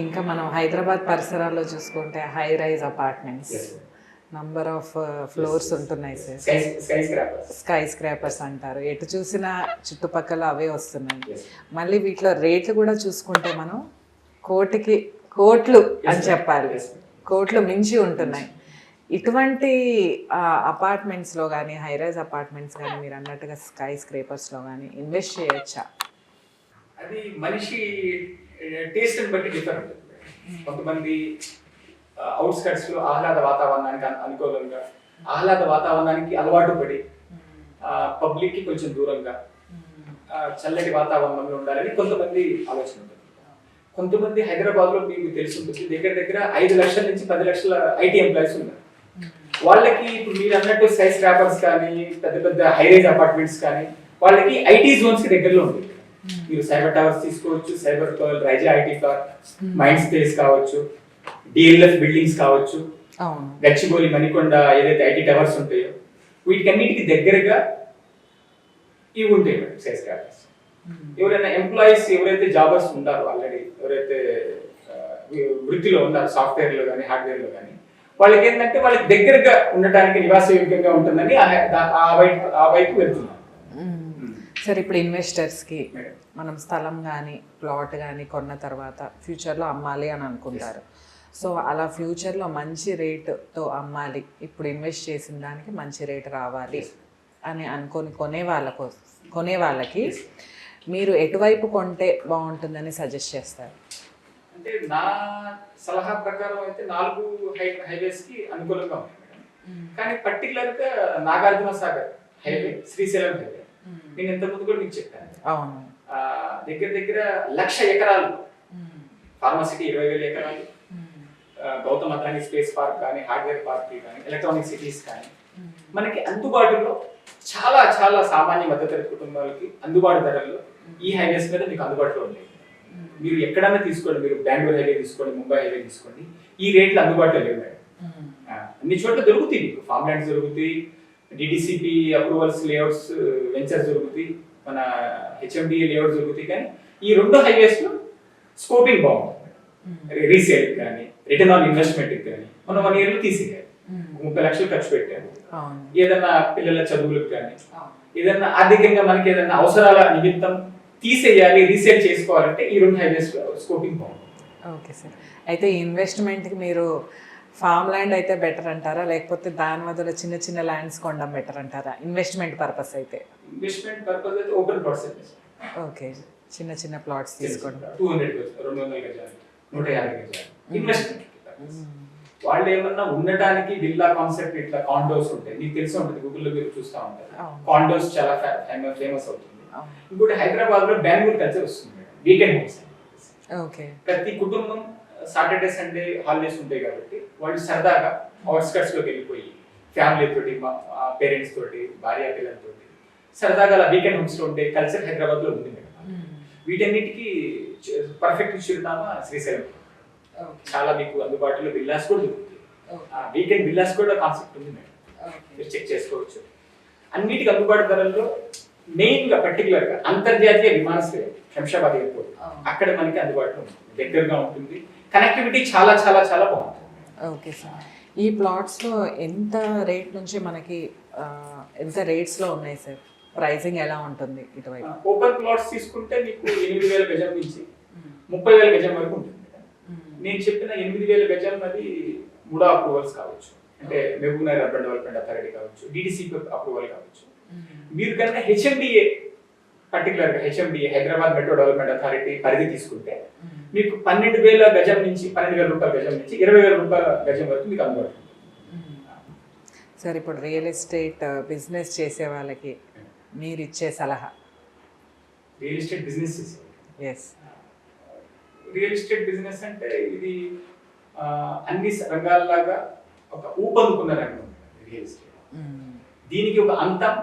ఇంకా మనం హైదరాబాద్ పరిసరాల్లో చూసుకుంటే high rise apartments, number of floors ఉంటున్నాయి సార్. స్కై స్క్రాపర్స్ అంటారు. ఎటు చూసినా చుట్టుపక్కల అవే వస్తున్నాయి. మళ్ళీ వీటిలో రేట్లు కూడా చూసుకుంటే మనం కోట్లు అని చెప్పాలి, కోట్లు మించి ఉంటున్నాయి. ఇటువంటి అపార్ట్మెంట్స్లో కానీ, హైరైజ్ అపార్ట్మెంట్స్ కానీ, మీరు అన్నట్టుగా స్కై స్క్రేపర్స్లో కానీ ఇన్వెస్ట్ చేయొచ్చా? అది మనిషి టేస్ట్ బట్టి డిఫరెంట్. కొంతమంది అవుట్స్కట్స్ లో ఆహ్లాద వాతావరణానికి అనుకూలంగా, ఆహ్లాద వాతావరణానికి అలవాటు పడి పబ్లిక్ కి కొంచెం దూరంగా చల్లటి వాతావరణంలో ఉండాలని కొంతమంది ఆలోచన ఉంటుంది. కొంతమంది హైదరాబాద్ లో మీకు తెలిసి ఉంటుంది, దగ్గర దగ్గర 5 లక్షల నుంచి 10 లక్షల ఐటీ ఎంప్లాయీస్ ఉన్నారు. వాళ్ళకి ఇప్పుడు మీరు అన్నట్టు స్కై స్క్రాపర్స్ కానీ, పెద్ద పెద్ద హైరైజ్ అపార్ట్మెంట్స్ కానీ, వాళ్ళకి ఐటీ జోన్స్ కి దగ్గరలో ఉంటుంది. మీరు సైబర్ టవర్స్ తీసుకోవచ్చు, cyber pearl, Raheja IT park, mind space కావచ్చు, డిఎల్ఎఫ్ బిల్డింగ్స్ కావచ్చు, గచ్చిబౌలి, మణికొండ ఏదైతే ఐటీ టవర్స్ ఉంటాయో వీటికన్నిటికి దగ్గరగా ఇవి ఉంటాయి స్కై స్క్రాపర్స్. ఎవరైనా ఎంప్లాయీస్, ఎవరైతే జాబర్స్ ఉంటారో ఆల్రెడీ, ఎవరైతే వృత్తిలో ఉన్నారో సాఫ్ట్వేర్ లో కానీ హార్డ్వేర్ లో కానీ, వాళ్ళకి ఏంటంటే వాళ్ళకి దగ్గరగా ఉండటానికి నివాసయోగ్యంగా ఉంటుందని ఆ వైపు వెళ్తున్నారు. సార్, ఇప్పుడు ఇన్వెస్టర్స్కి మనం స్థలం కానీ ప్లాట్ కానీ కొన్న తర్వాత ఫ్యూచర్లో అమ్మాలి అని అనుకుంటారు. సో అలా ఫ్యూచర్లో మంచి రేటుతో అమ్మాలి, ఇప్పుడు ఇన్వెస్ట్ చేసిన దానికి మంచి రేటు రావాలి అని అనుకొని కొనే వాళ్ళకి మీరు ఎటువైపు కొంటే బాగుంటుందని సజెస్ట్ చేస్తారు? అంటే నా సలహా ప్రకారం అయితే 4 హైవేస్ కి అనుకూలంగా ఉన్నాయి మేడం. కానీ పర్టికులర్ గా నాగార్జున సాగర్ హైవే, శ్రీశైలం హైవే నేను ఇంతకుముందు కూడా మీకు చెప్పాను. అవును, దగ్గర దగ్గర 1,00,000 ఎకరాలు ఫార్మాసిటీ, 20,000 ఎకరాలు, గౌతమ్ అదాని స్పేస్ పార్క్ కానీ, హార్డ్వేర్ పార్క్ కానీ, ఎలక్ట్రానిక్ సిటీస్ కానీ మనకి అందుబాటులో చాలా చాలా సామాన్య మధ్యతరగతి కుటుంబాలకి అందుబాటు ధరల్లో ఈ హైవేస్ మీద మీకు అందుబాటులో ఉన్నాయి. మీరు ఎక్కడైనా తీసుకోండి, మీరు బెంగళూరు హైవే తీసుకోండి, ముంబై హైవే తీసుకోండి, ఈ రేట్లు అందుబాటులో లేవు మేడం. అన్ని చోట్ల దొరుకుతాయి, మీకు ఫామ్ ల్యాండ్స్ దొరుకుతాయి, డిటిసిపి అప్రూవల్స్ లేఅవుట్స్ వెంచర్స్ దొరుకుతాయి, మన హెచ్ఎండిఏ లేఅవుట్స్ దొరుకుతాయి. కానీ ఈ 2 హైవేస్ లో స్కోపింగ్ బాగుంటుంది. రీసేల్ కానీ, రిటర్న్ ఆన్ ఇన్వెస్ట్మెంట్ కానీ మనం 1 year లో తీసేయాలి. 30 లక్షలు ఖర్చు పెట్టాము, ఏదన్నా పిల్లల చదువులకు కానీ, ఏదన్నా ఆర్థికంగా మనకి ఏదన్నా అవసరాల నిమిత్తం తీసేయాలి, రీసేల్ చేసుకోవాలంటే ఈ 2 హైవేస్ లో స్కోపింగ్ బాగుంటుంది. ఓకే సార్, అయితే ఇన్వెస్ట్మెంట్కి మీరు ఫామ్ ల్యాండ్ అయితే బెటర్ అంటారా, లేకపోతే దాని వల్ల చిన్న చిన్న ల్యాండ్స్ కొనడం బెటర్ అంటారా? ఇన్వెస్ట్మెంట్ పర్పస్ అయితే ఇన్వెస్ట్మెంట్ పర్పస్ అయితే ఓపెన్ ప్లాట్స్. ఓకే, చిన్న చిన్న ప్లాట్స్ తీసుకోండి, 200 గజాలు, 200 గజాలు, 150 గజాలు ఇన్వెస్ట్మెంట్. వాళ్ళు ఏమన్నా ఉండటానికి విల్లా కాన్సెప్ట్, ఇట్లా కాండోస్ ఉంటాయి, మీకు తెలిసి ఉంటుంది, గూగుల్లో మీరు చూస్తూ ఉంటారు. కాండోస్ చాలా ఫేమస్ అవుతుంది. ఇంకోటి హైదరాబాద్ లో బెంగళూరు కల్చర్ వస్తుంది, వీకెండ్ హోమ్స్. ఓకే, ప్రతి కుటుంబం సాటర్డే సండే హాలిడేస్ ఉంటాయి కాబట్టి వాళ్ళు సరదాగా అవుట్స్కట్స్ లోకి వెళ్ళిపోయి ఫ్యామిలీ తోటి, పేరెంట్స్ తోటి, భార్య పిల్లలతోటి సరదాగా అలా వీకెండ్ హోమ్స్ లో ఉండే కల్చర్ హైదరాబాద్ లో ఉంది. వీటన్నిటికీ పర్ఫెక్ట్ చిరునామా శ్రీశైలం. చాలా మీకు అందుబాటులో విల్లాస్ కూడా దొరుకుతాయి. వీకెండ్ విల్లాస్ కూడా కాన్సెప్ట్ ఉంది మేడం, మీరు చెక్ చేసుకోవచ్చు. అన్నిటికీ అందుబాటు ధరల్లో మెయిన్ గా పర్టికులర్ గా అంతర్జాతీయ విమానాశ్రయం శంషాబాద్ ఎయిర్పోర్ట్, అక్కడ మనకి అందుబాటులో ఉంటుంది, దగ్గరగా ఉంటుంది, కనెక్టివిటీ చాలా చాలా చాలా బాగుంటుంది. ఓకే సార్, ఈ ప్లాట్స్లో ఎంత రేట్ నుంచి మనకి ఎంత రేట్స్లో ఉన్నాయి సార్? ప్రైసింగ్ ఎలా ఉంటుంది ఇటువైపు? ఓపెన్ ప్లాట్స్ తీసుకుంటే మీకు 8,000 గజం నుంచి 30,000 గజం వరకు ఉంటుంది. నేను చెప్పిన 8,000 గజం అది 3 అప్రూవల్స్ కావచ్చు, అంటే మహబూబ్నగర్ అర్బన్ డెవలప్మెంట్ అథారిటీ కావచ్చు, డిడిసిపి అప్రూవల్ కావచ్చు. మీరు కనుక హెచ్ఎండిఏ, పర్టికులర్ గా HMDA Hyderabad metro development authority పరిధి తీసుకుంటే మీకు 12,000 గజం నుంచి 12,000 రూపాయల గజం నుంచి 20,000 రూపాయల గజం వరకు మీకు అందుబాటులో. సార్, ఇప్పుడు రియల్ ఎస్టేట్ బిజినెస్ చేసే వాళ్ళకి మీరు ఇచ్చే సలహా? Real estate business real estate business అంటే ఇది అన్ని రంగాల్లాగా ఒక ఊపందుకున్న రంగం రియల్ ఎస్టేట్. దీనికి ఒక అంతం,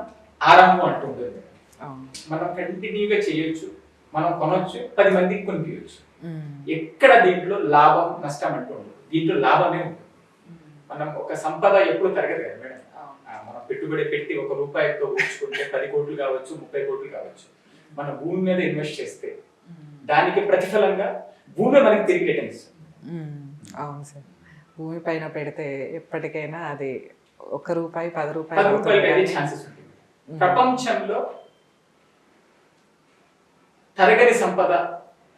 ఆరంభం అంటూ ఉంటుంది. మనం కంటిన్యూగా చేయొచ్చు, మనం కొనొచ్చు, 10 మందికి కొనిపించచ్చు. ఎక్కడ దీంట్లో లాభం నష్టం అంటూ ఉండదు, దీంట్లో లాభమే ఉంటుంది. మనం ఒక సంపద ఎప్పుడు తరగదు కదా మేడం. మనం పెట్టుబడి పెట్టి 1 రూపాయితో ఊహించుకుంటే 10 కోట్లు కావచ్చు, 30 కోట్లు కావచ్చు. మన భూమి మీద ఇన్వెస్ట్ చేస్తే దానికి ప్రతిఫలంగా భూమి మనకి తిరిగి రిటర్న్ ఇస్తుంది. అవును సార్, భూమి పైన పెడితే ఎప్పటికైనా అది ₹1 ₹10 10 రూపాయలకి అయ్యే ఛాన్సెస్ ఉంటుంది. ప్రపంచంలో తరగని సంపద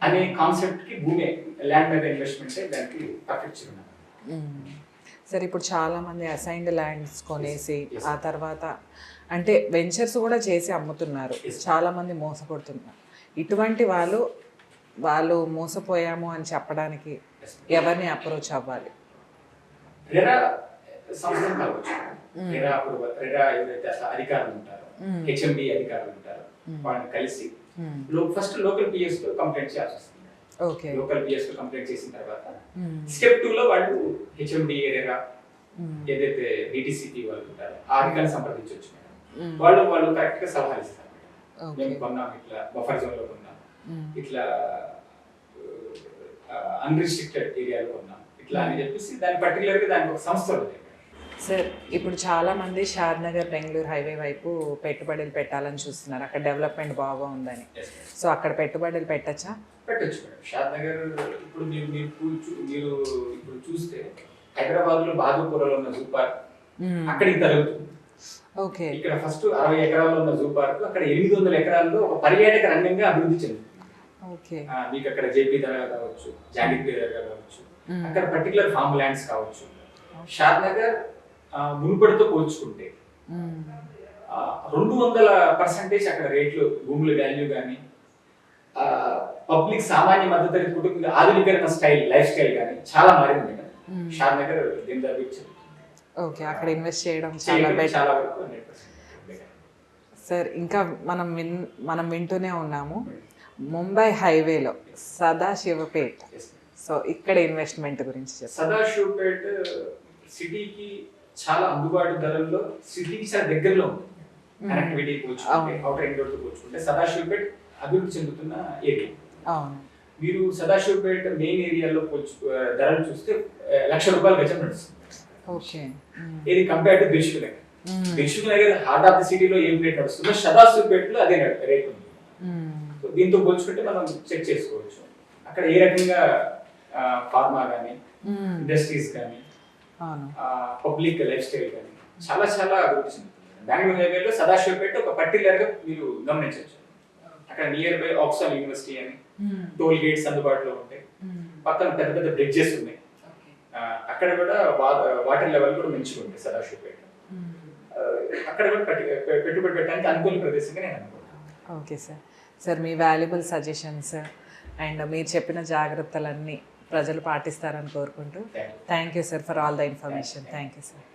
అనే కాన్సెప్ట్ కి భూమి, ల్యాండ్ మీద ఇన్వెస్ట్మెంట్ దానికి పర్ఫెక్ట్ చిరునామా. సరే, ఇప్పుడు చాలా మంది అసైన్డ్ ల్యాండ్స్ కొనేసి ఆ తర్వాత అంటే వెంచర్స్ కూడా చేసి అమ్ముతున్నారు, చాలా మంది మోసపోతున్నారు. ఇటువంటి వాళ్ళు మోసపోయాము అని చెప్పడానికి ఎవరిని అప్రోచ్ అవ్వాలి? రెరా సంస్థలు కావచ్చు, రెరా ఎవరైతే అధికారులు ఉంటారో, హెచ్ఎండి అధికారులు ఉంటారో వాళ్ళని కలిసి ఫస్ట్ లోకల్ పిఎస్ లో కంప్లైంట్ చేయాల్సి వస్తుంది. లోకల్ పిఎస్ లో కంప్లైంట్ చేసిన తర్వాత స్టెప్ 2 లో వాళ్ళు హెచ్ఎండి రెరా ఏదైతే డిటిసిపి వాళ్ళు ఉంటారో ఆ అధికారులు సంప్రదించవచ్చు. వాళ్ళు కరెక్ట్ గా సలహా ఇస్తారు. మేము కొన్నాం, ఇట్లా బఫర్ జోన్ లో కొన్నాం, ఇట్లా అన్రిస్ట్రిక్టెడ్ ఏరియాలో కొన్నాం, ఇట్లా అని చెప్పేసి దాని పర్టికులర్ గా దానికి ఒక సంస్థ ఉంది. సార్, ఇప్పుడు చాలా మంది షాద్నగర్ బెంగళూరు హైవే వైపు పెట్టుబడులు పెట్టాలని చూస్తున్నారు, అక్కడ డెవలప్మెంట్ బాగా ఉందని. సో అక్కడ పెట్టుబడులు పెట్టచ్చా? పెట్టచ్చు మేడం. షాద్నగర్ ఇప్పుడు మీరు ఇప్పుడు చూస్తే హైదరాబాద్ లో బహదూర్పురలో ఉన్న జూ పార్క్ అక్కడికి తరుగుతుంది. ఓకే, ఇక్కడ ఫస్ట్ 60 ఎకరాల్లో ఉన్న జూ పార్క్ అక్కడ 800 ఎకరాల్లో ఒక పర్యాటక రంగంగా అభివృద్ధి చెందుతుంది. ఓకే, మీకు అక్కడ జేపీ దర్గా కావచ్చు, జాంగిపీ దర్గా కావచ్చు, అక్కడ పర్టికులర్ ఫార్మ్ ల్యాండ్స్ కావచ్చు. షాద్నగర్ మునుపటితో పోల్చుకుంటే 200% అక్కడ రేట్లు, భూముల వాల్యూ కానీ, పబ్లిక్ సామాన్య మధ్యతరగతి కుటుంబ ఆధునికరణ స్టైల్, లైఫ్ స్టైల్ కానీ చాలా మారింది. షాద్నగర్ దీని అభివృద్ధి. ఓకే, అక్కడ ఇన్వెస్ట్ చేయడం చాలా బెటర్. సార్, ఇంకా మనం వింటూనే ఉన్నాము ముంబై హైవేలో సదాశివపేట్. సో ఇక్కడ ఇన్వెస్ట్మెంట్ గురించి చెప్పండి. సదాశివపేట్ సిటీకి చాలా అందుబాటు ధరల్లో, సిటీకి చాలా దగ్గరలో ఉంది. కనెక్టివిటీ పోల్చుకుంటే, అవుటర్ రింగ్ రోడ్ తో పోల్చుకుంటే సదాశివపేట్ అభివృద్ధి చెందుతున్న ఏరియా. అవును, మీరు సదాశివపేట మెయిన్ ఏరియాలో ధరలు చూస్తే ₹1,00,000 గజం నడుస్తుంది. ఓకే, ఇది compare to Dilsukh Nagar. Dilsukh Nagar heart of the సిటీలో ఏం రేట్ నడుస్తుందో సదాశివపేటలో అదే రేట్ ఉంది. సో దీంతో పోల్చుకుంటే మనం చెక్ చేసుకోవచ్చు అక్కడ ఏ రకంగా ఫార్మా కానీ, ఇండస్ట్రీస్ కానీ, పబ్లిక్ లైఫ్ స్టైల్ కానీ చాలా చాలా అభివృద్ధి చెందుతుంది. బెంగళూరు హైవేలో సదాశివపేట ఒక పర్టికులర్ గా మీరు గమనించవచ్చు. అక్కడ నియర్ బై ఆక్స్ఫర్డ్ యూనివర్సిటీ అని టోల్ గేట్స్ అందుబాటులో ఉంటాయి, పక్కన పెద్ద పెద్ద బ్రిడ్జెస్ ఉన్నాయి. అక్కడ కూడా వాటర్ లెవెల్ కూడా మంచిగా ఉంటాయి సదాశివపేట. అక్కడ కూడా పెట్టుబడి పెట్టడానికి అనుకూల ప్రదేశంగా నేను అనుకుంటున్నాను. Okay sir, me valuable suggestions and మీరు చెప్పిన జాగ్రత్తలన్నీ ప్రజలు పాటిస్తారని కోరుకుంటూ thank you sir for all the information. Thank you sir.